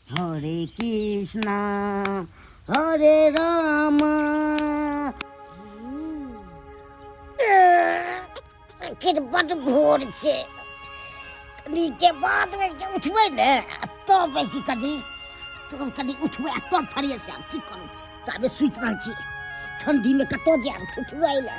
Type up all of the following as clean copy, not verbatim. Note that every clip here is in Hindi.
हरे कृष्णा हरे राम। फिर बड़ भोर छे कनी के बाद में के उठबै ने तब की कनी तब कनी उठबै तब फरिए से की करू तबे सुइत रहल छी ठंडी में कतो जाम उठबै ले।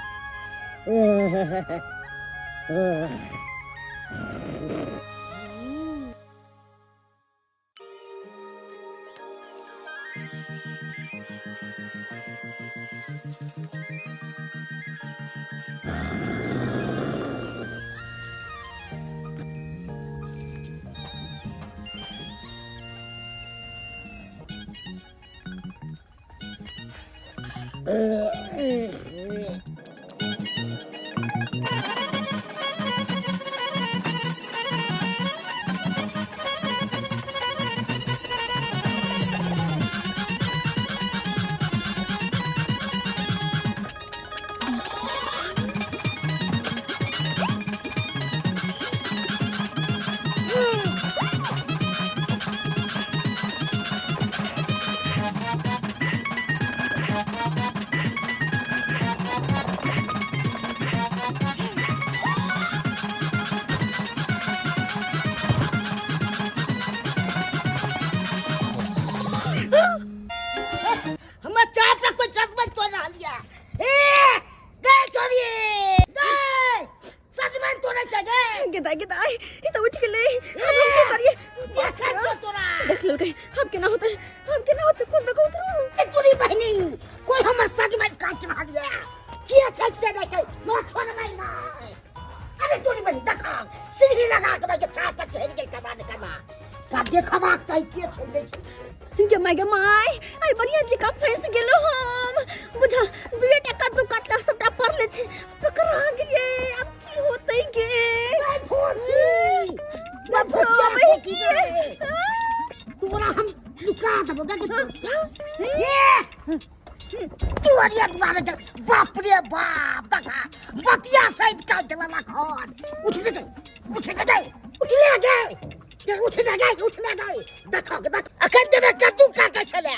आई बढ़िया जी का फंस गेलो हम बुझा 2 टका तू काटला सबटा पर ले छे पकड़ा गेलिए अब की होतै गे नहीं भोजी ना भोजिया में की तोरा हम लुका देबो ये तू अरिया तुम्हारे बाप रे बाप देखा बतिया सहित का चला खान उठ ले गए देखो अखन देबे कतू काटे छले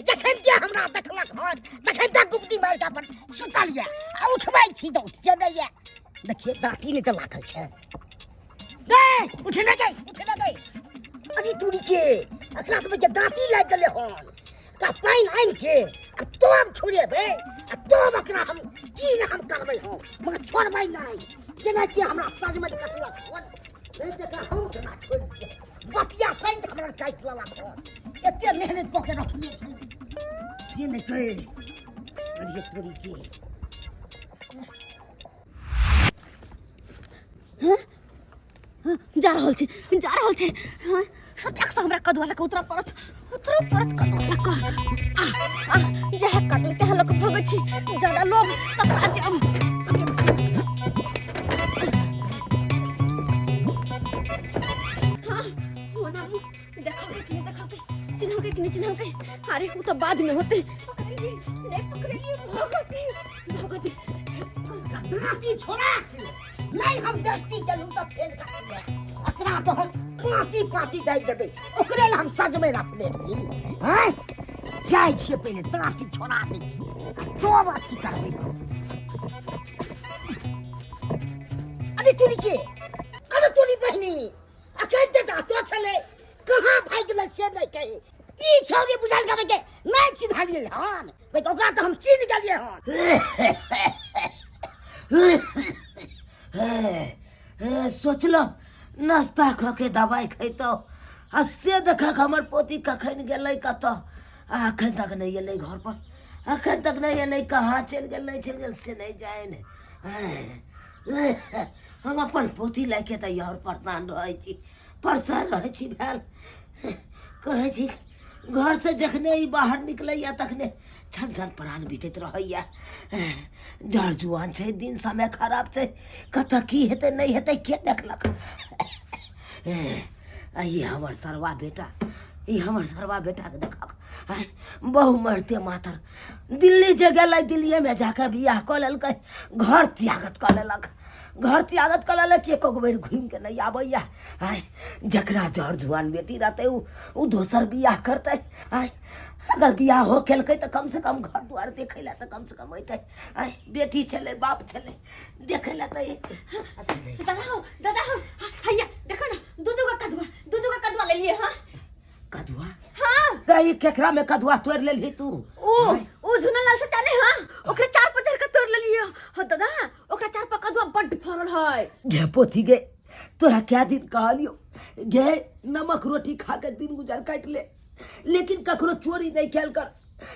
जखन के हमरा देखलक हन तखन तक गुप्ती मार के अपन सुतलिया आ उठबै छी तो उठ जाइए देखिए दाती ने तो लागल छै गए उठ ले गए अरे तूरी के अखरा तो दाती लाग गेले हन का पाइन आइन के अब तो हम छोड़ेबे तो बकरा हम चीन हम करबै हो मगर छोड़बै नहीं जेना कि हमरा साज में कटलक हन नहीं देखा हम केना छोड़ दिए बतिया सहित हमरा काट लला हन एते मेहनत क के रखले छै से नहीं कहे अरे तोरी के जा रहल छै हां सटक से हमरा कदवाला के उतरा परत कदवाला का जे कदल के हलक भगै छी ज्यादा लोभ पकड़ा जाब चिन्ह के अरे वो तो बाद में होते भगती दाती छोड़ा नहीं हम दस्ती चलू तो फेल काट ले अकरा तो हम पाती दे देबे ओकरे हम सज में रखले हैं जाय छिए पहले दाती छोड़ा दे तो बात करबे अरे तूनी बहनी अकेले तो चले कहां भाग गेल से नहीं कही ई छोरी बुझल गबे के नहीं चिन्हलिए हन भाई ओकरा तो हम चिन्ह गेलिए हन सोचलो नाश्ता ख के दवाई खैतो आ से देखा हमर पोती कखन गेलै कतो अखन तक नहीं एलै घर पर अखन तक नहीं एलै कहाँ चल गेल से नहीं जाए ने हम अपन पोती लाके त यार परेशान रहै छी भेल कहै छी घर से जखने ही बाहर निकलैया तखने छन प्राण बीतैत रहैया जड़ जुआन छै दिन समय खराब छै कत की हेतै नहीं हेतै के देखलक ई हमर सरवा बेटा के देखक बहु मरते मातर दिल्ली जे गेलै दिल्लीए में जाके बियाह क लेलकै घर त्यागत क लेलक घर त्यागत कला ले के को बेर घूम के नहीं आबैया आय जकरा जर जुआन बेटी रहते उ दोसर बियाह करते आय अगर बियाह हो केलकै त कम से कम घर द्वार देखे ला त कम से कम अइतै आय बेटी छले बाप छले देखे ला त एक दादा हो हैया देखो ना दूधू का कदवा ले लिए हां कदुआ हां गई केकरा में कदुआ तोड़ लेली तू ओ झुना लाल से जाने हां ओकरे चार पचर का तोड़ ले लिए हो दादा ओकरा चार पर कदवा बड फरल है गे पोथी गे तोरा क्या दिन कहलियो गे नमक रोटी खा के दिन गुजर काट ले लेकिन ककरो चोरी नहीं खेल कर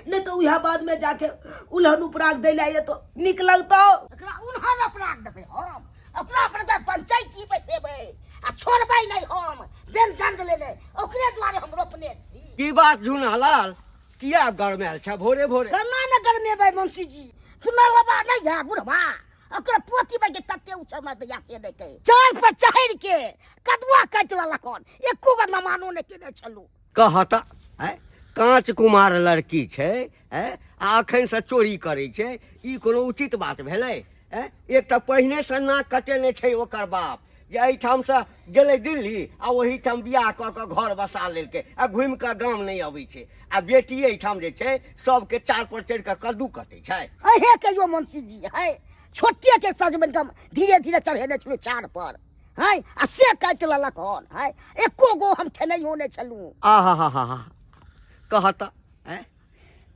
नहीं तो यह बाद में जाके उल्हन उपराग दे लाए तो निक लगतो एकरा उल्हन उपराग देबे हम ओकरा पर पंचायती बैसेबे आ छोड़बै नहीं हम बेन दंड लेले ओकरे द्वारे हम रोपने छी की बात झुनालाल किया गरमेल छ भोरे भोरे कना न गरमेबै मुंशी जी सुनलबा नहीं है बुढ़वा ओकरा पोती में के तत्ते उछल में तो यासे नहीं के चार पर चढ़ के कदुआ काट वाला कौन एको गो न मानो ने केने छलू कहता कांच कुमार लड़की छै आ अखन से चोरी करे छै ई कोनो उचित बात भेलै एक त पहिने से नाक कटेने छै ओकर बाप जे एहिठाम से गेलै दिल्ली आ ओहीठाम बियाह कऽ के घर बसा लेलकै आ घुमि कऽ गाम नहीं अबै छै आ बेटी एहिठाम जे छै सबके चार पर चढ़ि कऽ कद्दू कटे छै हे कहियो मुंशी जी है छोटे के सजमन कम धीरे धीरे चढ़ेने छलू चार पर है आ से काट लेलक हन है एको गो हम खेनै होने छलू आहा कहता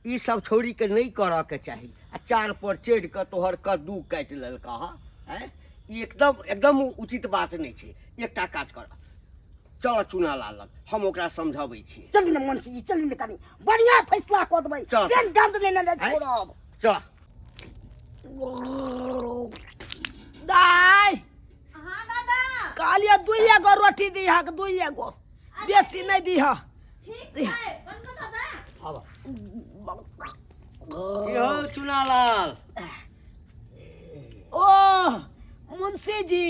ई सब छोड़ी के नहीं करऽ के चाही आ चार पर चढ़ि कऽ तोहर कद्दू काटि लेलका एकदम उचित बात नहीं छै एकटा काज कर चल चुना लाल हम ओकरा समझाबै छी चलू ने मुंशी जी चलू ने कनी बढ़िया फैसला कऽ देबै बेन गंद लेने नहीं छोड़ब चल दाई हां दादा कालिया दुइया गो रोटी दिहा के दुइया गो बेसी नहीं दिहा ठीक है बनको दादा अब यो चुना लाल ओ मुंशी जी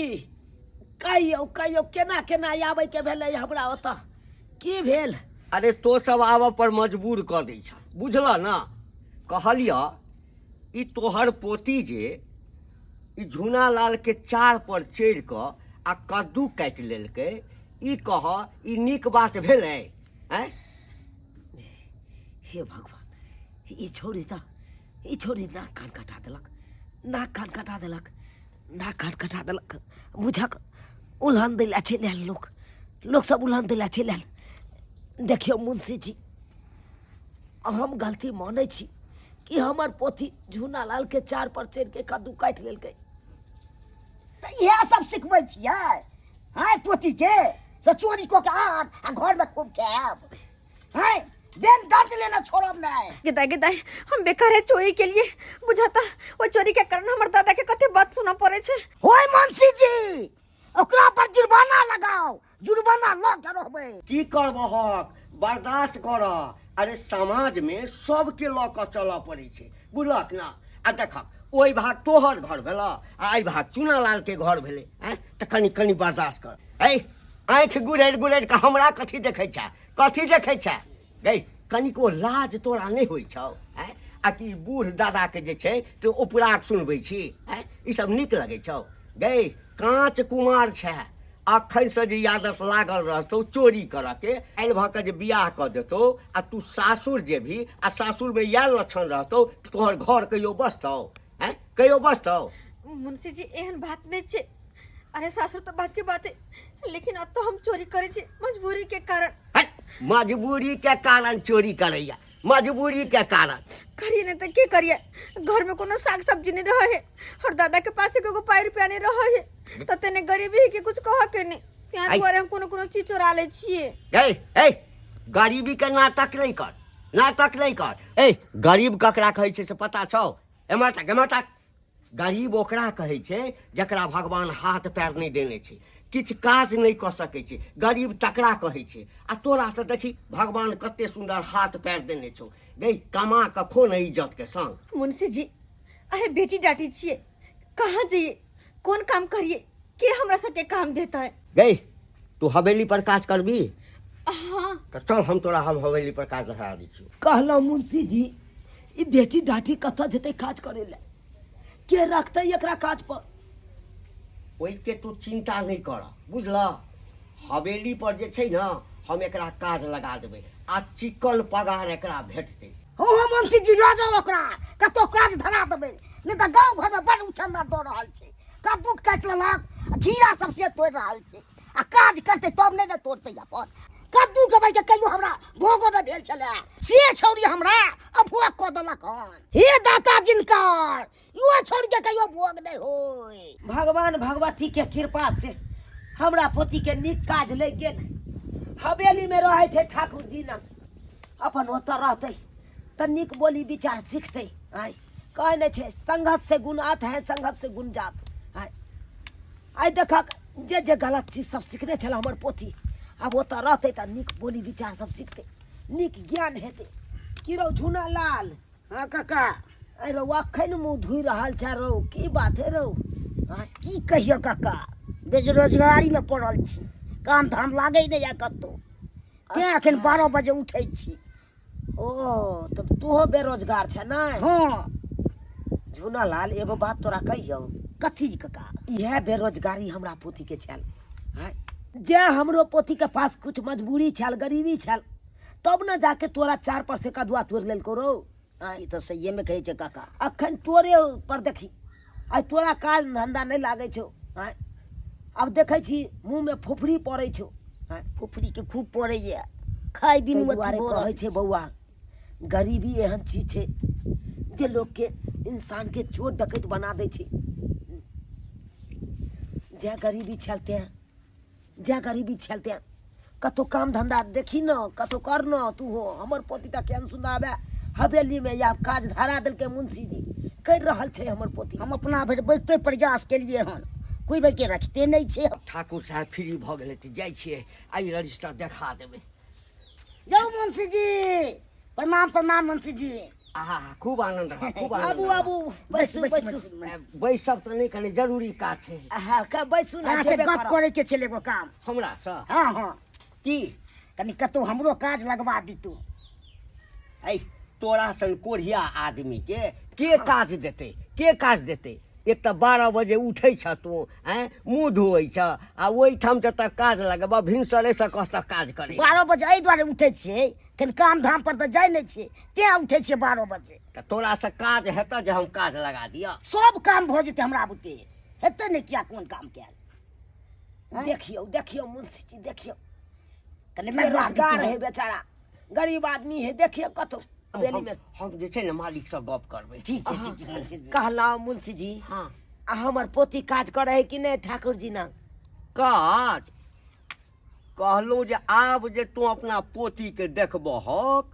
कहियो केना केना आबै के भेलै हमरा ओतऽ की भेल अरे तो सब आबऽ पर मजबूर कऽ दै छ बुझल ना कहलिया ई तोहर पोती जे ई झुना लाल के चार पर चढ़ि कऽ आ कद्दू काटि लेलकै ई कह ई नीक बात भेलै हे भगवान ई छोड़ी नाक कान कटा देलक बुझक उल्हन दैला चलि लोग सब उल्हन दैला चलि देखियो मुंशी जी हम गलती मानै छी कि हमर पोथी झुना लाल के चार पर चढ़ के कद्दू काटि लेलकै त इएह सब सिखबै छियै हाय पोती के से चोरी को के आ घर में खूब के आब हाय बेन दंड लेना छोड़ब नहीं गिदाई हम बेकार है चोरी के लिए बुझाता वो चोरी के कारण हमर दादा के कते बात सुना पड़े छे ओए मुंशी जी ओकरा पर जुर्माना लगाओ जुर्माना ल के रहबै की करबहक बर्दाश्त कर अरे समाज में सबके ल के चलऽ पड़े छै बुझलक ना आ देखक ओइ भाग तोहर घर भेला आ आई भाग चुना लाल के घर भेले त कनी बर्दाश्त कर आँख गुड़ैर के हमरा कथी देखै छै गई कनिको लाज तोरा नहीं होइ छौ आ कि बूढ़ दादा के जे छै तो उपराग सुनबै छी ई सब नीक लगै छौ गई कांच कुमार छै अखन से जे आदत लागल रहतौ चोरी करऽ के आइल भऽ के जे बियाह कऽ देतौ आ तू सासुर जेबही आ सासुर में इएह लक्षण रहतौ तोहर घर कहियो बसतौ मुंशी जी एहन बात नहीं छे अरे सासुर तो बात के बात है लेकिन अब तो हम चोरी करे छे मजबूरी के कारण मजबूरी के कारण चोरी करैया मजबूरी के कारण करिए नहीं तो के करिए घर में कोनो साग सब्जी नहीं रहे है और दादा के पास एगो पाई रुपया नहीं रहे है तो तेने गरीबी के कुछ कह के नहीं त्यां दुआरे हम कोनो चीज चोरा ले छिए ए गरीबी के नाटक नहीं कर गरीब ककरा कहै छै से पता छौ एमटक गरीब ओकरा कहै छै जकरा भगवान हाथ पैर नहीं देने छै किछ काज नहीं कऽ सकै छै गरीब तकरा कहै छै आ तोरा तऽ देखी भगवान कते सुंदर हाथ पैर देने छौ गई कमा कऽ खो न इज्जत के संग मुंशी जी अरे बेटी डांटी छिए कहाँ जाइए कौन काम करिए के हमरा सबके काम देता है गई तू हवेली पर काज करबी हाँ तो चल हम तोरा हवेली पर काज लगा दै छी कहलौ मुंशी जी ई बेटी डाटी कतऽ जेतै काज करे ले के रखतै एकरा काज पर ओहिके तू चिंता नहीं कर बुझल। हवेली पर जे छै ना हम एकरा काज लगा देबै आ चिकन पगार एकरा भेटतै। हो मुंशी जी लऽ जाओ ओकरा कतौ काज धरा देबै, नहीं तो गाँव घर में बड़ उछंदा दऽ रहल छै। कद्दू काटि लेलक, खीरा सब से तोड़ि रहल छै, आ काज करतै तब नहीं ने तोड़तै अपन। कद्दू के भाई के कहियो हमरा भोगो न भेल छलै, से छौरी हमरा अफवाह कऽ देलक हन। हे दाता जिनकर यो छौरी के कहियो भोग नहीं होय। भगवान भगवती के कृपा से हमरा पोती के नीक काज लग गेल। हवेली में रहे छै ठाकुर जी न, अपन ओतऽ रहतै त नीक बोली विचार सीखतै। आय कहे नहीं छै संगत से गुण आत है, संगत से गुण जात। आय देखक जे जे गलत चीज सब सीखने छल हमर पोती, अब ओतऽ रहतै त नीक बोली विचार सब सीखतै, नीक ज्ञान हेतै। की रौ झूना लाल? हाँ काका। अरे रौ अखन मुँह धुई रहल छै रौ, की बात है रौ? की कहियो काका, बेरोजगारी में पड़ल छी, काम धाम लागे नहीं या कतौ। तें अखन 12 बजे उठै छी। ओ तब तूहो बेरोजगार छै ना? हाँ। झूना लाल एगो बात तोरा कहियो, कथी काका? यह बेरोजगारी हमरा पोती के छल। जे हमरो पोती के पास कुछ मजबूरी छल, गरीबी छल, तब न जाके तोरा 4 पर से कदुआ तोड़ लेलको रो। ई तो सही में कहे छै काका। अखन तोरे पर देखी, आई तोरा काज धंधा नहीं लागे छो। अब देखे छी मुंह में फुफरी पड़े छो। फुफरी के खूब पड़े ये, खाई बिन कहे छे बउआ गरीबी एहन चीज छे जे लोग के इंसान के चोर डकैत बना दे छे। जे गरीबी छलते हैं, जे गरीबी छलते हैं, कतो काम धंधा देखी न, कतो कर न। तू हो हमर पोती तक केहन सुंदर आवे हवेली में या काज धरा दिल के मुंशी जी कर रहल छे हमर पोती। हम अपना भर बचते प्रयास के लिए हन, कोई भाई के रखते नहीं छे। ठाकुर साहब फ्री भ गेलै तऽ जाइ छियै, आइ रजिस्टर देखा देबै। जाओ मुंशी जी, प्रणाम प्रणाम मुंशी जी। आहा खूब आनंद रहा, खूब आनंद आबू रहा। आबू बैसू बैसू, बैसू। बैसू। बैसब तऽ नहीं कनी जरूरी काज छै का बैसू ना, अहाँ से जेबे गप करब। करे के छले एगो काम। हमरा सँ। हाँ हाँ, की कनी कतौ हमरो काज लगवा दीतू। ऐ तोरा सन कोढ़िया आदमी के काज देते, के काज देते? एक तऽ 12 बजे उठै छ तू, मुँह धोइ छ, आ ओहिठाम जतऽ काज लगबा भिनसरे से कस्तऽ काज करे। 12 बजे एहि दुआरे उठै छियै, कनी काम धाम पर तऽ जाय नहीं छियै, तें उठै छियै 12 बजे। तऽ तोरा से काज हेतऽ जे हम काज लगा दिअ? सब काम भ जेतै हमरा बुते, हेतै नहीं किया कोन काम कैल। देखियो देखियो मुंशी जी देखियो, कनी लगवा बेरोजगार है दीतू। बेचारा, गरीब आदमी है। देखियो कतो हवेली में हम जे छै ने मालिक से गप करबै। ठीक छै ठीक छै मुंशी जी। कहला मुंशी जी। हाँ आ हमर पोती काज करे है कि नहीं ठाकुर जी ना? काज कहलहुँ जे आब जे तू अपना पोती के देखबहक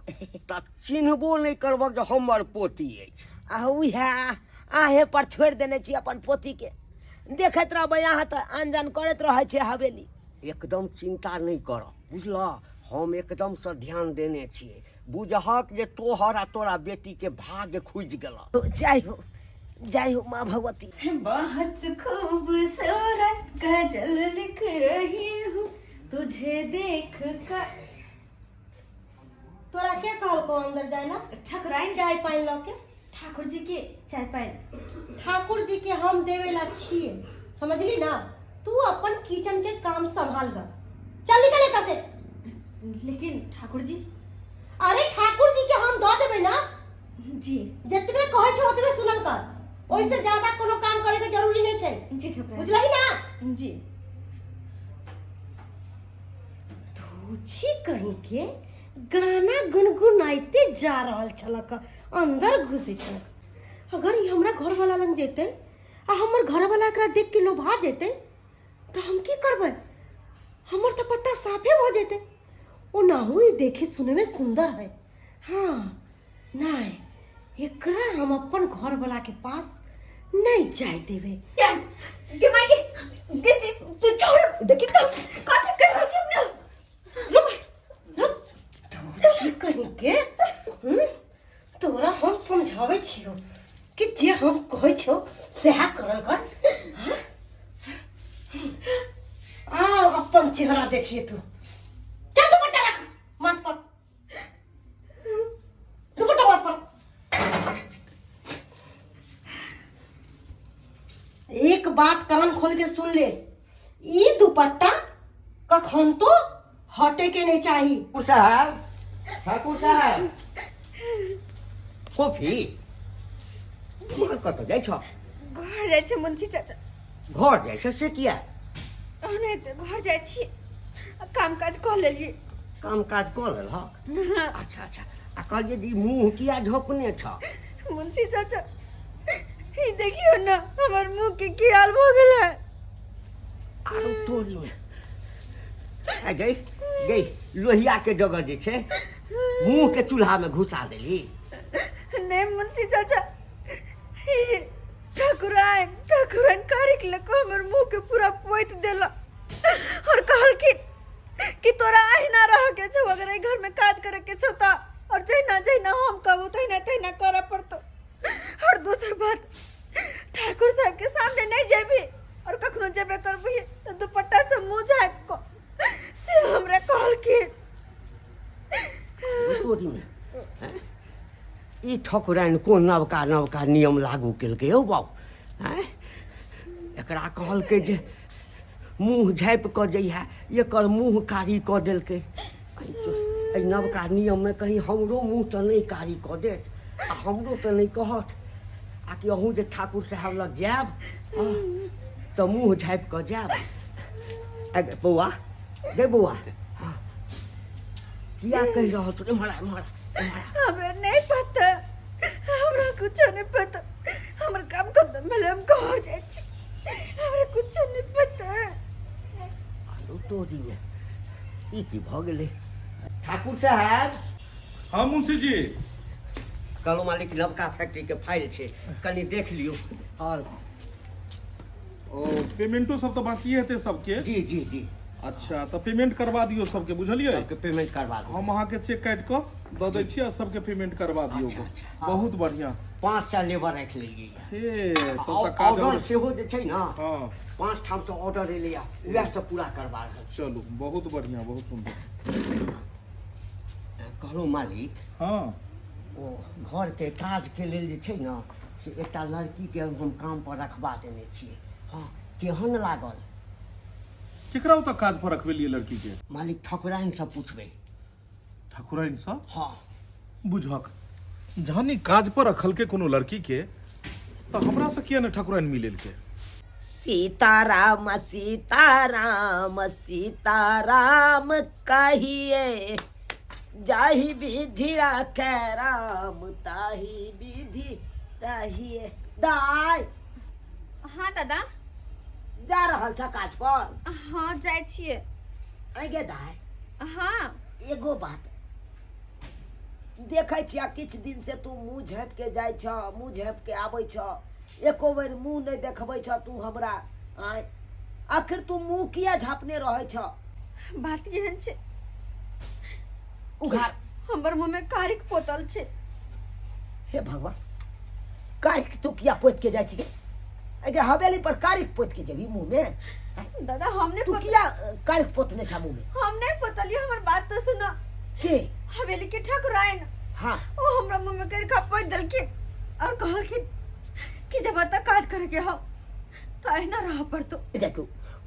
तऽ चिन्हबो नहीं करबक जे हमर पोती अछि। आहे पर छोड़ देने छी अपन पोती के, देखैत रहबै यहाँ तऽ आनजान करैत रहे छे हवेली। एकदम चिंता नहीं कर बुझलह, हम एकदम से ध्यान देने छियै। बुझहक जे तोहर आ तोरा बेटी के भाग्य खुजि गेल। जय हो माँ भगवती। बहुत खूबसूरत गजल लिख रही हूँ तुझे देख कर। तोरा के कहल को अंदर जाए ना? ठकुराइन चाय पानी लो के ठाकुर जी के चाय पानी। ठाकुर जी के हम देवे ला छिए, समझली ना? तू अपन किचन के काम संभाल गा, चल निकल एता से। लेकिन ठाकुर जी। अरे ठाकुर जी के हम दो देबे ना जी जतबे कहै छ ओतबे सुनल कर, ओइसे ज्यादा कोनो काम करे के जरूरी नहीं छै, जी ठकुराइन बुझलही ना? जी। धूची कहीं के गाना गुनगुनाइते जा रहल छलक, अंदर घुसे छलक। अगर ई हमरा घर वाला लग जेते आ हमर घर वाला एकरा देख के लोभा जेते तो हम की करबै? हमर तो पत्ता साफे हो जेते। ओ ना हुई देखे सुने में सुंदर है। हाँ नहीं, एकरा हम अपन घर वाला के पास नहीं जाए देवे। तू छोड़ देखी तो कथि कर रहल छी अपना? रुक धूची कहीं के तोरा हम समझावे छियो कि जे हम कहै छो सेहा करल कर। आओ अपन चेहरा देखिए तू। चल दुपट्टा रख माथ पर, दुपट्टा माथ पर। एक बात कान खोल के सुन ले, ई दुपट्टा कखन तो हटे के नहीं चाहिए। ठाकुर साहब, ठाकुर साहब, कॉफी घर कत जाइ छ? घर जाइ छै मुंशी चाचा। घर जाइ छ से किया? नहीं तो घर जाइ छी, काम काज कऽ लेलिए। काम काज कऽ लेलहक? अच्छा अच्छा। आ कहलिए जी मुँह किया झोंकने छ? मुंशी चाचा ई देखियो ना हमर मुंह के की हाल भ गेल है। आरो तोरी में आ गई गई लोहिया के जगह जे छै मुँह के चूल्हा में घुसा देली। नहीं मुंशी चाचा, ई ठाकुराइन कारिक लको हमर मुंह के पूरा पोइत देला और कहलखिन कि तोरा अहिना रह के छौ, अगर एहि घर में काज करे के छौ त और जहिना जहिना हम कहबो तहिना तहिना करे पड़तो। और दूसर बात, ठाकुर साहब के सामने नहीं जेबी और कखनो जेबे करबी तो दुपट्टा से मुंह झाँप को से हमरा कहलखिन। तोरी में ई ठकुराइन को नवका नवका नियम लागू केलकै यौ बाबू? हैं एकरा कहलकै जे मुँह झाँपि कऽ जइहा, एकर मुँह कारी कऽ देलकै। एहि नवका नियम में कहीं हमरो मुँह तऽ नहीं कारी कऽ देत आ हमरो तऽ नहीं कहत आ कि अहूँ जे ठाकुर साहब लग जायब तऽ मुँह झाँपि कऽ जायब। बौआ गे बौआ, किया कहि रहल छौ? एम्हर एम्हर हमरा नहीं पता, हमरा कुछ नहीं पता। हमर काम खत्म भेले, हम घर जाइ छी, हमरा कुछ नहीं पता। आरो तोरी में ई की भऽ गेलै? ठाकुर साहब। हाँ मुंशी जी। कहलो मालिक नवका फैक्ट्री के फाइल छै, कनी देख लियो। और पेमेंटो सब तो बाकी हेतै सबके? जी जी जी। अच्छा तो पेमेंट करवा दियो सबके, बुझलिए? सबके पेमेंट करवा दो। हम अहाँ के चेक काट कऽ दऽ दै छी आ सबके पेमेंट करवा दियो। बहुत बढ़िया। 500 लेबर राख लेलिए। हे तो तक ऑर्डर सेहो जे छै ना, हाँ 5 ठाम से ऑर्डर एलै या वएह सब पूरा करवा रहल छी। चलू बहुत बढ़िया, बहुत सुंदर। कहलो मालिक, हाँ ओ घर के काज के लेल जे छै ना से एकटा लड़की के हम काम पर रखवा देने छियै। हाँ केहन लागल? केकरा ओतऽ काज पर रखवेलिए लड़की के? मालिक ठकुराइन से पूछबै। ठाकुराइन सा? हाँ बुझक जहन ई काज पर रखल के कोनो लड़की के तो हमरा से किया ने ठाकुराइन मिलेल के? सीताराम सीताराम सीताराम कहिए, जाहि विधि रखे राम ताहि विधि रहिए। दाई हाँ दादा। जा रहल छ काज पर? हाँ जाइ छिए। आगे दाई। हाँ एगो बात देखे छिया, किछ दिन से तू मुँह झाँप के जाइ छ, मुँह झाँप के आबै छ, एको बेर मुँह नहीं देखबै छ तू हमरा। आय आखिर तू मुँह किया झाँपने रहे छ? बात एहन छै, उघार हमर मुंह में कारिक पोतल छै। हे भगवान, कारिक तू किया पोत के जाइ छी? अगे हवेली पर कारिक पोत के जेबी मुँह में? दादा हमने तू किया कारिक पोतने छ मुँह में? हम नहीं पोतलिए, हमर बात तो सुनो। के? हवेली के ठाकुराइन। हाँ ओ हमरा मुंह में कारिक पोत देलखिन और कहलखिन कि जब तक काज करे के हो तो अहिना रह पड़तो। देखो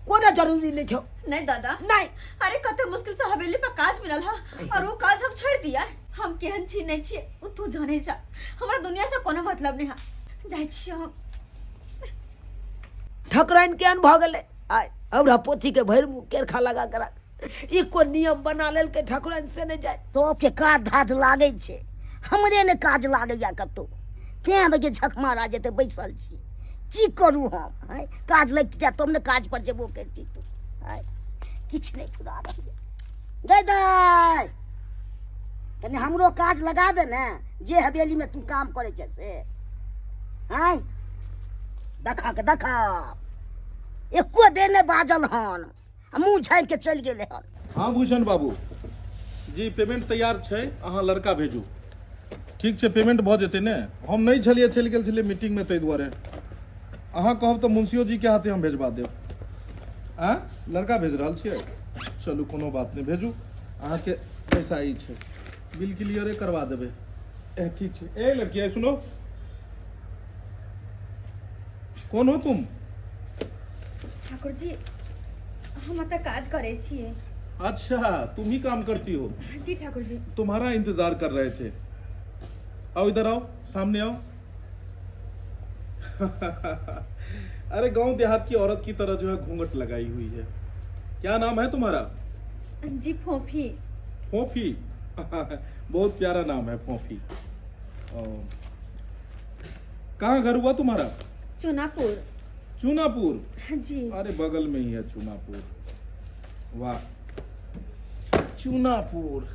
कोनो जरूरी नहीं छो। नहीं दादा नहीं। अरे कते मुश्किल से हवेली पर काज मिलल हा और वो काज हम छोड़ दिया। हम केहन छी नहीं छी उ तू जाने जा, हमरा दुनिया से कोनो मतलब नहीं हा। जाय छी हम। ठकुराइन केहन भ गेलै? आय हमरा पोथी के भैर मुँह केरखा लगा कर ई को नियम बना लेल के ठकुराइन से नहीं जाए। तो के काज धाज लागे छे, हमरे ने काज लागैया कतौ। कें बजे झक मारा जेते बैसल छी, की करू हम? हैं काज लगते तुम ने काज पर जेबो करती तू। हैं किछ नहीं पूरा रह गए। दाई तने हमरो काज लगा दे ना, जे हवेली में तू काम करे छे से। हैं देखा के देखा एको देर ने बाजल हन, मुँह झाँप के चल गेले हन। हाँ भूषण बाबू जी, पेमेंट तैयार छै, अहाँ लड़का भेजू। ठीक छै, पेमेंट भऽ जेतै ने? हम नहीं छलिए, चलि गेल छलिए मीटिंग में, ताहि दुआरे अहाँ कहब तऽ मुंशियो जी के हाथे हम भेजवा देब। आ लड़का भेज रहल छियै? चलू कोनो बात नहीं, भेजू। अहाँके पैसा ई छै, बिल क्लियरे करवा देबै। ठीक छै। ए लड़की सुनो, कौन हो तुम? ठाकुर जी हम एतऽ काज करै छियै। अच्छा, तुम ही काम करती हो। जी ठाकुर जी। तुम्हारा इंतजार कर रहे थे। आओ इधर आओ, सामने आओ। अरे गांव देहात की औरत की तरह जो है घूंघट लगाई हुई है। क्या नाम है तुम्हारा? जी फोफी। फोफी। बहुत प्यारा नाम है फोफी। कहाँ घर हुआ तुम्हारा? चुनापुर। चूनापुर। जी। अरे बगल में ही है चूनापुर। वाह, चूनापुर।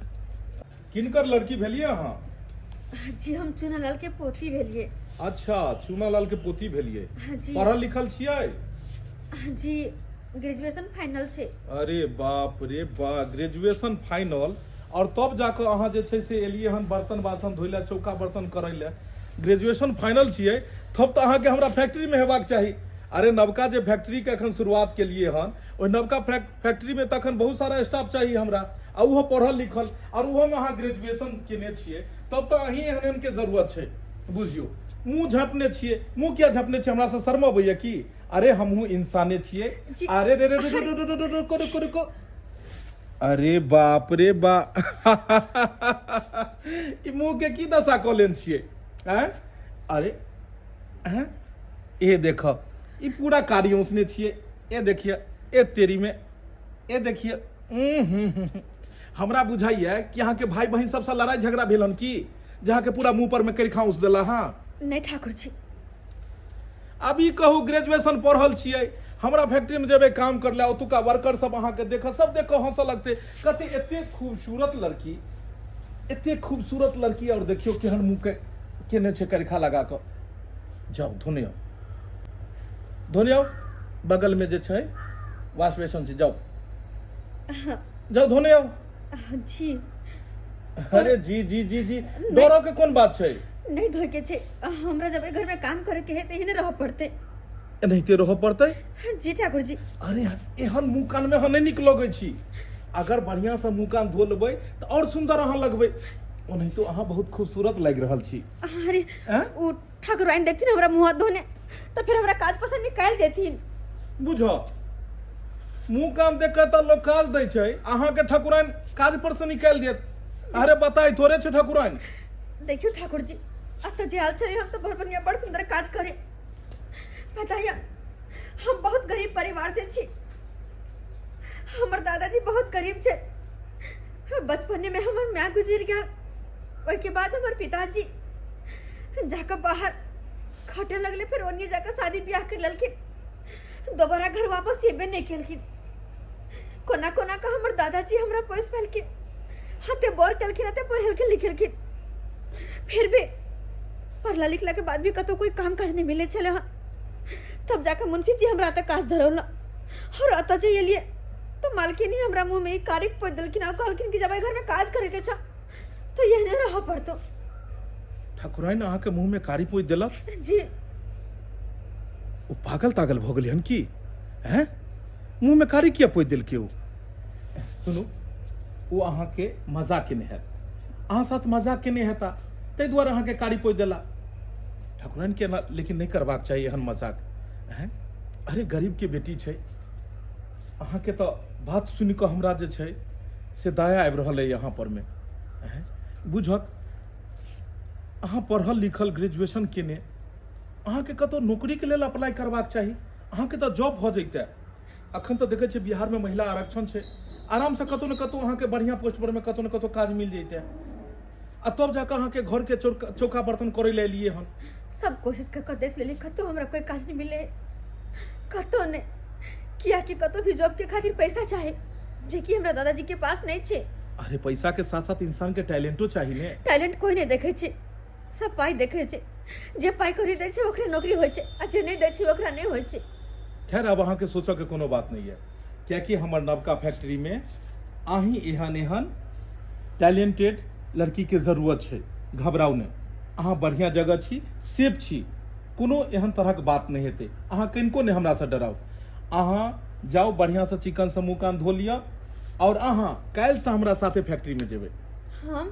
किनकर लड़की भेलिए अहाँ? जी हम चुनालाल के पोती भेलिए। अच्छा, चूनालाल के पोती भेलिए। जी। पढ़ल लिखल छियै? जी ग्रेजुएशन फाइनल छै। अरे बाप रे बा, ग्रेजुएशन फाइनल। और तब जाकर अहाँ जे छै से एलिए हन बर्तन बासन धोइ लए, चौका बर्तन करै लए। ग्रेजुएशन फाइनल छियै तब तऽ अहाँके हमरा फैक्ट्री में हेबाक चाही। अरे नवका जे फैक्ट्री के एखन शुरुआत केलिए हन, ओहि नवका फैक्ट्री में तखन बहुत सारा स्टाफ चाहिए हमरा, आ उहो पढ़ल लिखल, और उहो में अहाँ ग्रेजुएशन केने छियै, तब तऽ अहीं एहन के जरूरत छै। बुझियो, मुंह झपने छियै। मुंह क्या झपने छियै? हमरा से शर्म अबैया की? अरे हमहू इंसाने छियै। अरे रे रे रे रुको रुको रुको। अरे बाप रे बा। ई मुंह के की दशा कऽ लेन छियै? हैं? अरे हैं? ये देखो, ये पूरा कार्य उसने छियै। ये देखिए, ए तेरी में, ए देखिए। हमरा बुझाइए कि यहाँ के भाई बहन सबसे लड़ाई झगड़ा भेलन की, जहाँ के पूरा मुंह पर में करिखा उस देला। हाँ नहीं ठाकुर जी। अभी कहू ग्रेजुएशन पढ़ल छियै, हमरा फैक्ट्री में जेबे काम कर ले, ओतुका वर्कर सब अहाँ के देख, सब देख के हंस लगते। कते एते खूबसूरत लड़की, एते खूबसूरत लड़की, और देखियो केहन मुंह के केने छै करिखा लगा के। जाओ धोने आओ, बगल में जे छै वाश बेसन छै, जाओ जाओ धोने आओ। जी। अरे जी जी जी जी, डरो के कौन बात छै? नहीं धोए के छै, हमरा जब घर में काम करे के है तो ही रह पड़ते। नहीं ते रह पड़ते। जी ठाकुर जी। अरे एहन मुंह कान में हम नहीं निक लगै छी। अगर बढ़िया से मुंह कान धो लेबै तो और सुंदर अहाँ लगबै। नहीं तो अहाँ बहुत खूबसूरत लग रहल छी। अरे वो ठाकुर आइन देखथिन हमरा मुंह हाथ धोने, तो फिर हमरा काज पसंद निकाल देथिन। बुझो, मुंह कान देख के तो लोग काज दै छै, अहाँ के ठाकुराइन काज पर से निकाल देत। अरे बताई थोड़े छै ठाकुराइन। देखियो ठाकुर जी, अब तो जेल चले हम तो बड़ बड़ सुंदर काज करे। बताइए, हम बहुत गरीब परिवार से छी। हमर दादाजी बहुत गरीब छे। बचपने में हमर माँ गुजर गया। ओई के बाद हमर पिताजी जाकर बाहर खटे लगले, फिर ओनी जाकर शादी ब्याह कर ललखिन। दोबारा घर वापस येबे नहीं केलखिन। कोना कोना का हमर दादाजी हमरा पोस पाल के हाथे बोर कलखिन, हाथे पढ़ल के लिखलखिन। फिर भी पढ़ला लिखला के बाद भी कतो कोई काम काज नहीं मिले चले। हाँ, तब जाकर मुंशी जी हमरा तक काज धरौला, और अत जे एलिए तो मालकिनी हमरा मुंह में एक कारिक पड़ दलखिन, और कहलखिन कि जब घर में काज करे के छा तो ये नहीं रह पड़तो। ठाकुराइन अहाँ के मुंह में कारी पोइ देलक? जी। ओ पागल तागल भ गेलै हन की? हैं? मुंह में कारी किया पोइ देलकै ओ? सुनू, वो अहाँ के मजाक केने है, अहाँ साथ मजाक केने हेता, ताहि दुआरे अहाँ के कारी पोइ देला। ठाकुराइन के ना लेकिन नहीं करबाक चाहिए एहन मजाक। हैं? अरे गरीब के बेटी छै। अहाँ के तो बात सुनि के हमरा जे छै से दया आबि रहल है यहाँ पर में। बुझक, अहाँ पढ़ल लिखल ग्रेजुएशन केने, अहाँ के कतौ नौकरी के लेल अप्लाई करबाक चाही। अहाँ के तो जॉब हो जैते। अखन तो देखे छियै बिहार में महिला आरक्षण छै, आराम से कतौ न कतौ अहाँ के बढ़िया पोस्ट पर में कतौ न कतौ काज मिल जैते। आ तब जाकर अहाँ के घर के चौका बर्तन करे ले लिए हन। सब कोशिश कर देख लेली, कतो हमरा कोई काज नहीं मिले। कतो ने किया कि कतो भी जॉब के खातिर पैसा चाहे, जे कि हमरा दादाजी के पास नहीं छे। अरे पैसा के साथ साथ इंसान के टैलेंटो चाहिए ने। टैलेंट कोई नहीं देखे छे, सब पाई देखे छे। जे पाई करी दै छे ओकरे नौकरी होय छे, आ जे नहीं दै छे ओकरा नहीं होय छे। खैर, अब अहाँ के सोचो के कोनो बात नहीं है, कियाकि हमर नवका फैक्ट्री में अहीं एहन एहन टैलेंटेड लड़की के जरूरत छै। घबराउ नहीं, अहाँ बढ़िया जगह छी, सेफ छी, कोनो एहन तरह के बात नहीं हेते। अहाँ किनको नहीं हमरा से डराउ। अहाँ जाओ बढ़िया से चिकन से मुँह कान धो लिया, और अहाँ काल्हि से हमरा साथे फैक्ट्री में जेबै। हम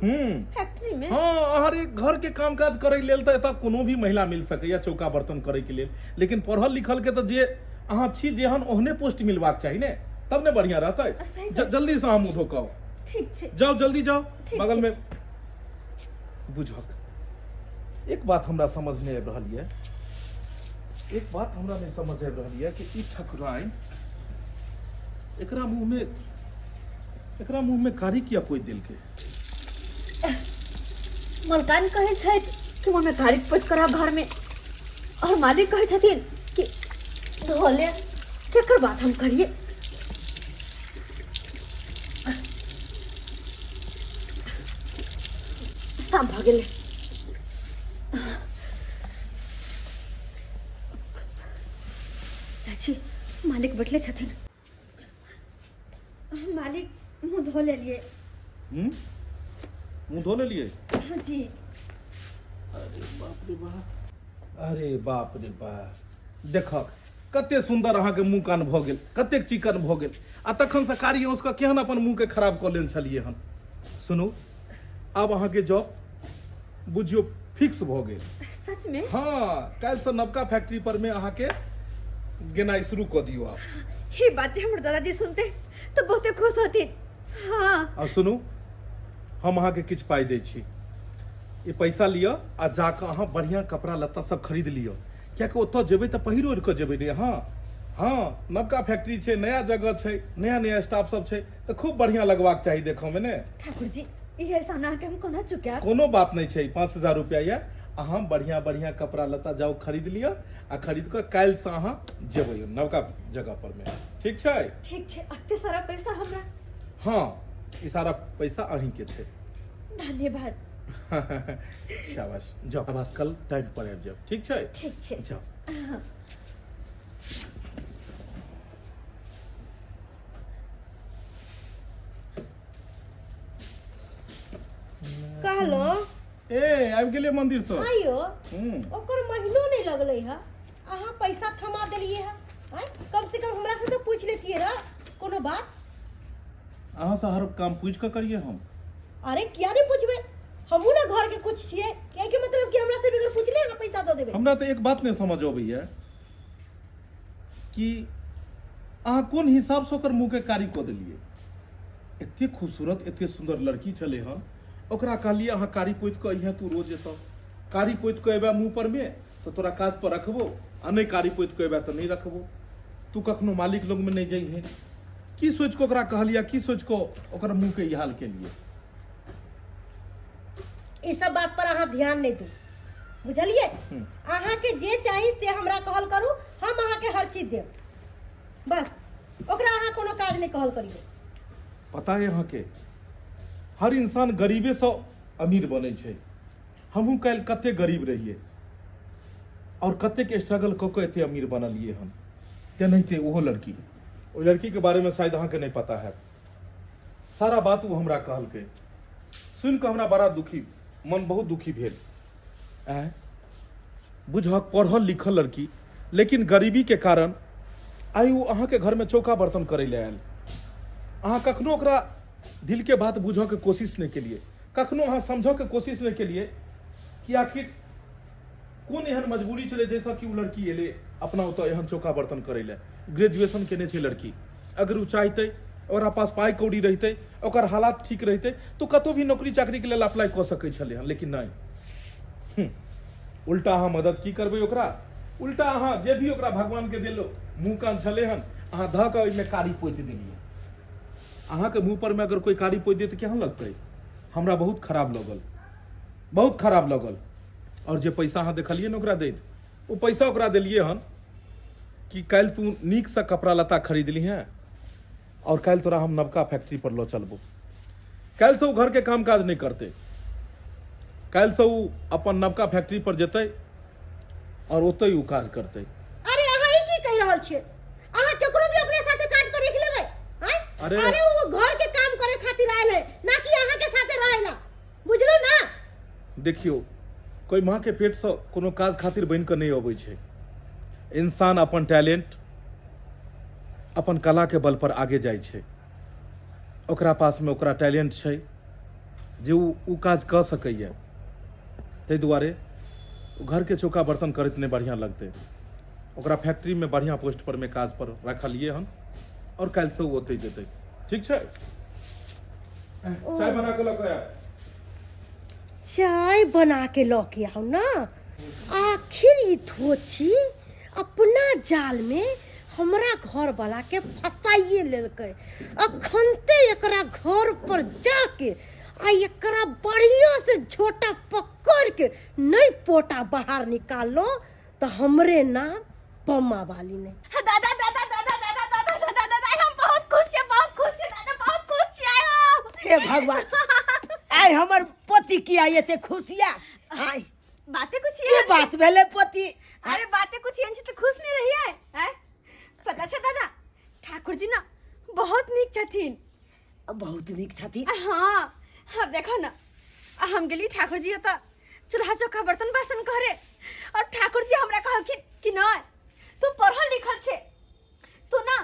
फैक्ट्री में? हाँ, अरे घर के काम काज करे लेल तो एतऽ कोनो भी महिला मिल सकैया चौका बर्तन करे के लेल, लेकिन पढ़ल लिखल के तो जे अहाँ छी जेहन ओहने पोस्ट मिलबाक चाही ने, तब ने बढ़िया रहतै। सही बात। जल्दी से अहाँ मुँह धोकाउ, ठीक छै। जाओ जल्दी जाओ ठीक बगल छै। में। बुझक, एक बात हमरा समझ नहीं आबि रहल ये, एक बात हमरा नहीं समझ आबि रहल ये कि ई ठकुराइन एकरा मुंह में कारी किया पोति देलकै। मलकान कहै छथि कि मम्मी कारी पोति करा घर में, और मालिक कहै छथिन कि धोले, केकर बात हम करिए। शाम भ गेलै। चाची, मालिक बैठले छथिन। मालिक मुंह धो लेलिए। मुंह धो लेलिए? हाँ जी। अरे बाप रे बाप, अरे बाप रे बाप, देखक कते सुंदर अहाँ के मुंह कान भ गेल, कतेक चिकन भ गेल, आ तखन से कारी उसका केहन अपन मुंह के खराब क लेने छलिए हन। सुनू, आब अहाँ के जॉब बुझियो फिक्स भ गेल। सच में? हाँ, काल्हि से नवका फैक्ट्री पर में अहाँ के गेनाइ शुरू क दियो आब। ये बात हमर दादाजी सुनते तो बहुते खुश होती। हाँ। आ सुनू, हम अहाँ के किछ पाई दै छी, ये पैसा लिअ आ जाके अहाँ बढ़िया कपड़ा लत्ता सब खरीद लिअ, कियाकि ओतऽ जेबै तऽ पहिरो ओढ़ि कऽ जेबै ने। हाँ, नवका फैक्ट्री छै, नया जगह छै, नया नया स्टाफ सब छै, तऽ खूब बढ़िया लगबाक चाही देखऽ में ने। ठाकुर जी, ये साना के हम कोना चुक्या। कोनो बात नहीं छै, 5,000 रुपया ये, अहाँ बढ़िया बढ़िया कपड़ा लत्ता जाओ खरीद लिअ, आ खरीद कऽ काल्हि से अहाँ जेबै नवका जगह पर में, ठीक छै? ठीक छै, अत्ते सारा पैसा हमरा। हाँ, ई सारा पैसा अहीं के छै। धन्यवाद। शाबाश, जाओ शाबाश, कल टाइम पर आबि जाओ, ठीक छै? ठीक छै। जाओ। कहलो ए, आबि गेलियै मंदिर से। आइयो हम्म। ओकर महीनो नहीं लगले है, अहाँ पैसा थमा देलिए है। आय, कम से कम हमरा से तो पूछ लेतिए रह कोनो बात। अहाँ से हर काम पूछ के करिए हम। अरे क्या नहीं पूछबे, हमहू ना घर के कुछ छिए, क्या के मतलब कि हमरा से बिगर पूछले अहाँ पैसा दे देबे। हमरा तो एक बात नहीं समझ अबैया कि अहाँ कोन हिसाब से ओकर मुंह के कारी कऽ देलिए। एते खूबसूरत, एते सुंदर लड़की छले हन, ओकरा कहलिए अहाँ कारी पोति कऽ अइहे, तू रोज एतऽ कारी पोति कऽ एबे मुंह पर में तो तोरा काज पर रखबो, आ नहीं कारी पोति कऽ एबे तो नहीं रखबो। तू कखनो मालिक लोग में नहीं जइहे। की सोच के ओकरा कहलिया, की सोच के ओकर मुंह के ई हाल के लिए। इस सब बात पर अहाँ ध्यान नहीं दू, बुझलिए? अहाँ के जे चाहिए से हमरा कहल करू, हम अहाँ के हर चीज देब। बस ओकरा अहाँ कोनो काज नहीं कहल करिए। पता है अहाँ के, हर इंसान गरीबे से अमीर बने छै। हमहू काल्हि कते गरीब रहिए और कते के स्ट्रगल कऽ के एते अमीर बनलिए हम। तेनाहिते ओहो लड़की, ओहि लड़की के बारे में शायद अहाँ के नहीं पता है। सारा बात वो हमरा कहलकै, सुन के हमरा बड़ा दुखी, मन बहुत दुखी भेल। बुझक पढ़ल लिखल लड़की, लेकिन गरीबी के कारण आई वो अहाँ के घर में चौका बर्तन करे ले आयल। अहाँ कखनो ओकरा दिल के बात बुझऽ के कोशिश नहीं केलिए, कखनो अहाँ समझऽ के कोशिश नहीं केलिए कि आखिर कोन एहन मजबूरी चले जैसा कि वो लड़की एले अपना ओतऽ एहन चौका बर्तन करे ले। ग्रेजुएशन केने छै लड़की, अगर वो चाहते, ओकरा पास पाई कौड़ी रहते, ओकर हालात ठीक रहते तो कतौ भी नौकरी चाकरी के लेल अप्लाई कऽ सकै छलै हन, लेकिन नहीं। उल्टा अहाँ मदद की करबै ओकरा, उल्टा अहाँ जे भी ओकरा भगवान के देलो मुँह कान छलै हन, अहाँ धऽ कऽ ओहिमे कारी पोति देलिए। अहाँ के मुँह पर में अगर कोई कारी पोति दे तो केहन लगतै? हमरा बहुत खराब लगल, बहुत खराब लगल। और जे पैसा अहाँ देखलिए न ओकरा दैत, वो पैसा ओकरा देलिए हन कि काल्हि तू नीक से कपड़ा लत्ता खरीद ली हैं और काल्हि तोरा हम नवका फैक्ट्री पर लो चलबो। काल्हि से वो घर के काम काज नहीं करते, काल्हि से वो अपन नवका फैक्ट्री पर जेतै और ओतै वो काज करते। अरे अहाँ ई की कहि रहल छियै? अहाँ केकरो भी अपने साथे काज पर रख लेबै? अरे वो घर के काम करे खातिर आयल है, ना कि अहाँ के साथे रहेला, बुझलो ना? देखियो, कोई माँ के पेट से कोनो काज खातिर बन के नहीं अबै छै। इंसान अपन टैलेंट, अपन कला के बल पर आगे जाइ छै। ओकरा पास में ओकरा टैलेंट छै जे उ काज कऽ सकैए, ताहि दुआरे घर के चौका बर्तन करैत नहीं बढ़िया लगते। ओकरा फैक्ट्री में बढ़िया पोस्ट पर में काज पर रखलिए हन और कल से वो ओते जेतै ठीक छै चाय बना के लऽ के आयब चाय बना के लौके आओ ना। आखिर ई धोची अपना जाल में हमरा घर वाला के फसाइए लेलकै। अखनते एकरा घर पर जाके आ एकरा बढ़िया से झोटा पकड़ के नहीं पोटा बाहर निकालो तो हमरे नाम पम्मा वाली ने। दादा दादा दादा दादा दादा दादा दादा हम बहुत खुश है दादा बहुत खुश है। हे भगवान आय हमर पोती किया एते खुशिया आय बातें कुछ के बात भेले पोती अरे बातें कुछ यांची तो खुश नहीं रही है पता छ दादा ठाकुर जी ना बहुत नीक छथिन। बहुत नीक छथि। हाँ अब देखो ना हम गेली ठाकुर जी होता चूल्हा चौका बर्तन बासन करे और ठाकुर जी हमरा कहलखिन कि नहीं तू पढ़ल लिखल छे तू ना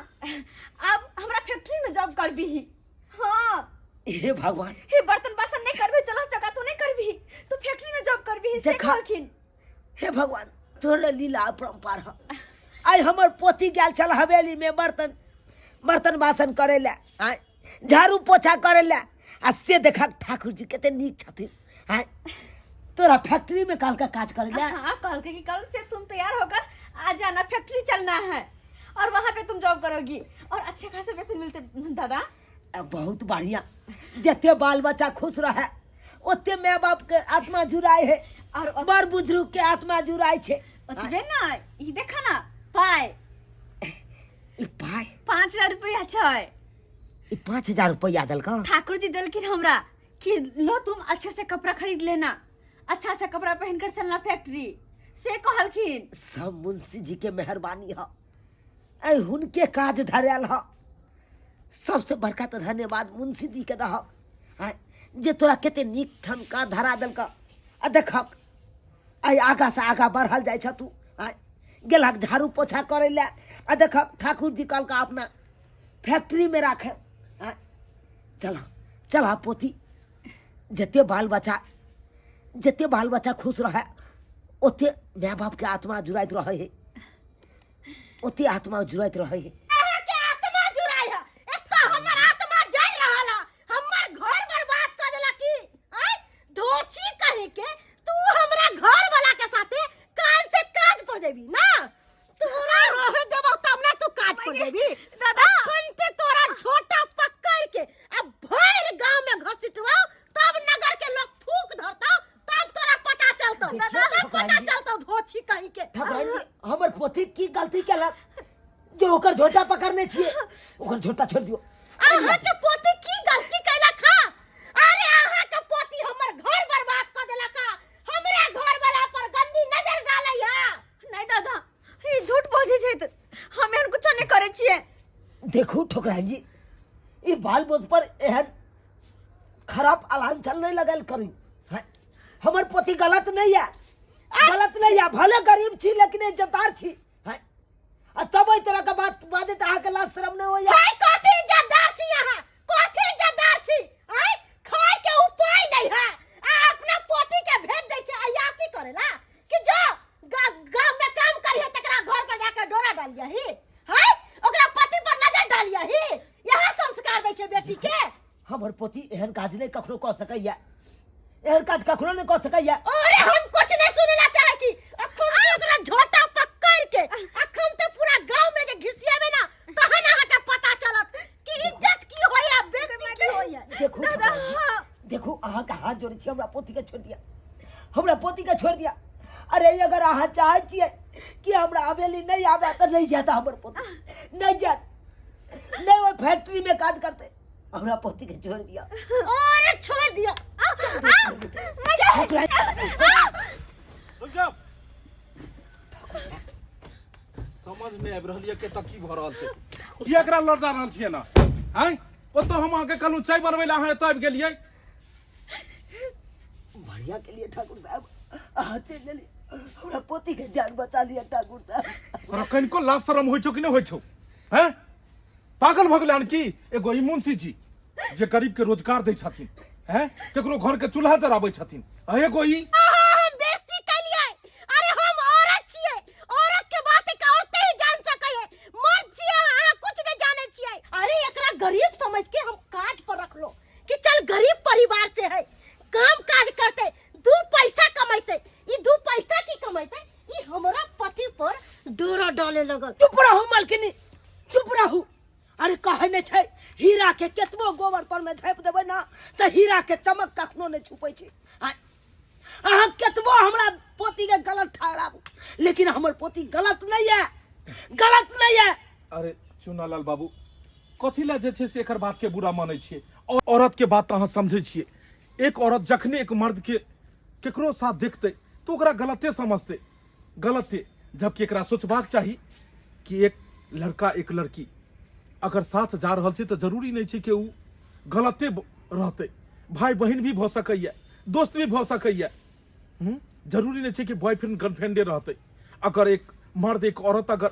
अब हमरा फैक्ट्री में जॉब करबी ही। हाँ हे भगवान हे बर्तन बासन नहीं करबी चूल्हा चौका तू नहीं करबी तू फैक्ट्री में जॉब करबी ही से देखा। कहलखिन। हे भगवान तोरे लीला अपरंपार ह। आय हमर पोती गेल छल हवेली में बर्तन बासन करे ले आय झाड़ू पोछा करे ले आ से देखा ठाकुर जी कते नीक छथिन। आय तोरा फैक्ट्री में काल का काज करे ले। हाँ कल के कि कल से तुम तैयार होकर आ जाना फैक्ट्री चलना है और वहाँ पे तुम जॉब करोगी और अच्छे खासे वेतन मिलते दादा। बहुत बढ़िया जते बाल बच्चा खुश रहे ओते माय बाप के आत्मा जुड़ाए है और बड़ बुजुर्ग के आत्मा जुड़ाए छे। ओतबे ना ई देखा ना पाए ई पाय 5000 रुपया छै। ई 5000 रुपया दल का ठाकुर जी दिलकिन हमरा कि लो तुम अच्छे से कपड़ा खरीद लेना अच्छा सा कपड़ा पहनकर चलना फैक्ट्री से कहलखिन। सब मुंशी जी के मेहरबानी ह ऐ हुनके काज धरल ह। सबसे बड़का तो धन्यवाद मुंशी जी के दह जे तोरा केते नीक ठनका धरा दल का। आ देखक आई आगा से आगा बढ़ल जाय छ तू आय गेलक झाड़ू पोछा करे ले आ देखक ठाकुर जी कल का अपना फैक्ट्री में राखे। चला चला पोती जते बाल बच्चा खुश रहे ओते माय बाप के आत्मा जुड़ाइत रहे है ओते आत्मा जुड़ाइत रहे है। हमर पोती की गलती केलक जो ओकर झोटा पकड़ने छिए ओकर झोटा छोड़ दियो। अहाँ के पोती की गलती कैलक हा? अरे अहाँ के पोती हमर घर बर्बाद क देलक हा। हमरा घर वाला पर गंदी नजर डालै हा। नहीं दादा ये झूठ बोझे छै त हम एहन कुछ नहीं करे छिए। देखो ठोकराइन जी ये बाल बोध पर एहन खराब अलार्म चल नहीं लगल करी है। हमर पोती गलत नहीं है भले गरीब छी लेकिन इज्जतदार छी है। आ तब ई तरह का बात बाजे त आके लाज शर्म नहीं होया। खाय कथी इज्जतदार छी अहाँ? कथी इज्जतदार छी? हैं? खाय के उपाय नहीं है। आ अपना पोती के भेज दै छै अयासी करेला कि जो गांव में काम करिए तकरा घर पर जाके डोरा डालिया ही। हैं? ओकरा पति पर नजर डालिया ही। यह संस्कार दै छै बेटी के। हमर पोती एहन काज नहीं कखनो क सकैया एहन काज कखनो नहीं क सकैया। अरे हम कुछ नहीं सुनेला चाहे छी। अखन तो ओकरा झोटा पकड़ के अखन तो पूरा गांव में जे घिसियाबे ना तहन अहाँ के पता चलत कि इज्जत की होया बेइज्जती की होया। देखो देखो अहाँ का हाथ जोड़े छी हमरा पोती के छोड़ दिया हमरा पोती के छोड़ दिया। अरे अगर अहाँ चाहे छिए कि हमरा हवेली नहीं आवे त नहीं जाता हमर पोती नहीं जात नहीं वो फैक्ट्री में काज करते हमरा पोती के छोड़ दिया। अरे छोड़ दिया। समझ में आबि रहल के त की भ रहल छै की एकरा लौटा रहल छियै ना हैं ओतो हम आके कहलू चाय बनबै ला अहाँ एतऽ आबि गेलियै। बढ़िया के लिए ठाकुर साहब अहाँ चल गेली हमरा पोती के जान बचा लिया ठाकुर साहब। तोरा कनिको लाज शरम होइ छौ कि नहीं होइ छौ हैं? पागल भ गेलन की? एगो ई मुंशी जी जे गरीब के रोजगार दै छथिन हैं केकरो घर के चूल्हा जराबै छथिन एगो ई हम बेइज्जती कैलियै। अरे हम औरत छियै औरत के बात के और लगल। चुप रहू मालकिनी, चुप रहू। अरे कहे नहीं छै हीरा के केतबो गोबर तर में झाँप देबै ना तो हीरा के चमक कखनो नहीं छुपै छै। अहाँ केतबो हमरा पोती के गलत ठहराबू, लेकिन हमर पोती गलत नहीं है, गलत नहीं है। अरे चुनालाल बाबू, कथी ला जे छै से एकर बात के बुरा मानै छियै? और औरत के बात अहाँ समझै छियै? एक औरत जखने एक मर्द के केकरो साथ देखते तो ओकरा गलते समझते, गलते, जबकि एकरा सोचबाक चाही कि एक लड़का एक लड़की अगर साथ जा रहल छै तो जरूरी नहीं छै कि उ गलते रहते। भाई बहन भी भ सकैया, दोस्त भी भ सकैया, जरूरी नहीं छै कि बॉयफ्रेंड गर्लफ्रेंडे रहते। अगर एक मर्द एक औरत अगर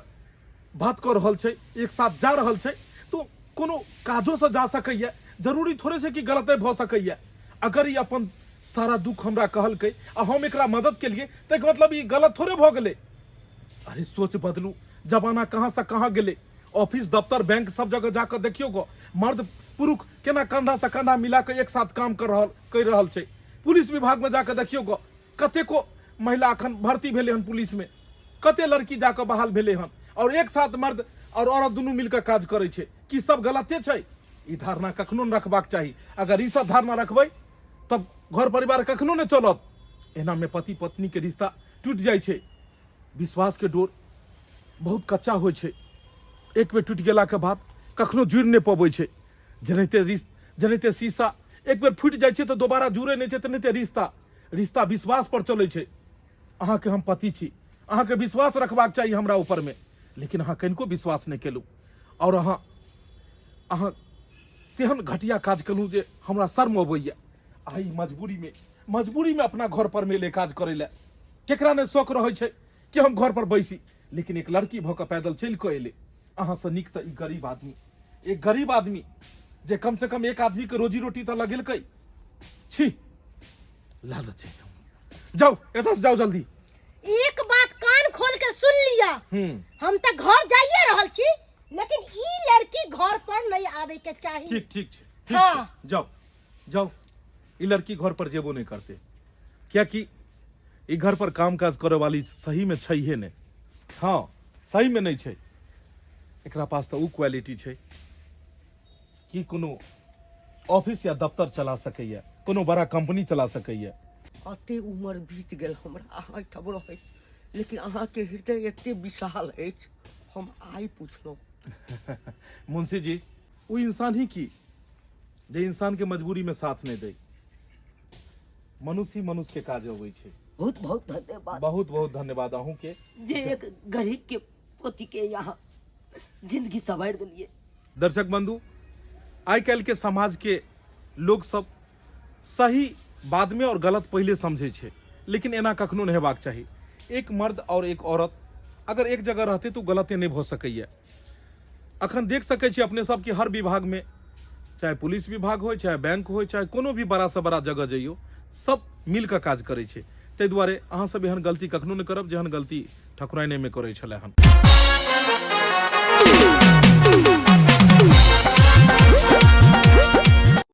बात कर रहल छै, एक साथ जा रहल छै तो कोनो काजो से जा सकैया, जरूरी थोड़े छै कि गलते भ सकैया। अगर ई अपन सारा दुख हमरा कहलकै आ हम एकरा मदद के लिए तो एक मतलब ई गलत थोड़े भ गेलै। अरे सोच बदलू, जमाना कहाँ से कहाँ गेलै। ऑफिस दफ्तर बैंक सब जगह जाकर देखियो गो, मर्द पुरुष केना कंधा से कंधा मिला के एक साथ काम कर रहल छै। पुलिस विभाग में जाकर देखियो गो, कतेको महिला अखन भर्ती भेले हन पुलिस में, कते लड़की जाकर बहाल भेले हन, और एक साथ मर्द और औरत दुनू मिलकर काज करे छै। की सब गलते छै? ई धारणा कखनो न रखबाक चाही। अगर ई सब धारणा रखबै तब घर परिवार कखनो न चलत। एना में पति पत्नी के रिश्ता टूट जाइ छै। विश्वास के डोर बहुत कच्चा होइ छै, एक बेर टूट गेला के बाद कखनो जुड़ नहीं पबै छै। जेनाहिते शीशा एक बेर फूट जाइ छै तो दोबारा जुड़े नहीं छै। तेनाहिते रिश्ता विश्वास पर चलै छै। अहाँ के हम पति छी, अहाँ के विश्वास रखबाक चाही हमरा ऊपर में, लेकिन अहाँ कनिको विश्वास नहीं केलू और अहाँ तेहन घटिया काज केलू जे हमरा शर्म अबैया। आई मजबूरी में अपना घर पर मेले काज करे ला केकरा ने शौक रहे छै कि हम घर पर बैसी, लेकिन एक लड़की भ के पैदल चल के एले। अहाँ से नीक तो एक गरीब आदमी जे कम से कम एक आदमी के रोजी रोटी तो लगेलकै। छी लालच है। जाओ एतऽ से जाओ जल्दी। एक बात कान खोल के सुन लिया, हम तो घर जाइए रहल छी, लेकिन ई लड़की घर पर नहीं आवे के चाहिए। ठीक हाँ। जाओ ई लड़की घर पर जेबो नहीं करते, क्या कि ई घर पर काम काज करे वाली सही में छै हे नहीं। हाँ सही में नहीं छै। एकरा पास तो उ क्वालिटी छै कि कोनो ऑफिस या दफ्तर चला सकैया, कोनो बड़ा कंपनी चला सकैया। अते उम्र बीत गेल हमरा अहाँ ठब रहै, लेकिन अहाँ के हृदय एते विशाल अछि, हम आइ पुछलहुँ। मुंशी जी, वो इंसान ही की जे इंसान के मजबूरी में साथ नहीं दे। मनुष्य के काज अबै छै। बहुत बहुत धन्यवाद, बहुत बहुत धन्यवाद अहूँ के जे एक गरीब के पोती के यहाँ जिंदगी संवार दिलिए। दर्शक बंधु, आई काल्हि के समाज के लोग सब सही बाद में और गलत पहले समझे छे, लेकिन एना कखनो नहीं हेबाक चाही। एक मर्द और एक औरत अगर एक जगह रहते तो गलते नहीं भ सकैया। अखन देख सकै छी अपने सब कि हर विभाग में, चाहे पुलिस विभाग हो, चाहे बैंक हो, चाहे कोनो भी बड़ा से बड़ा जगह जइयो, सब मिल के काज करे छे। ताहि दुआरे अहाँ सब एहन गलती कखनो नहीं करब जेहन गलती ठकुराइने में करे छले हन।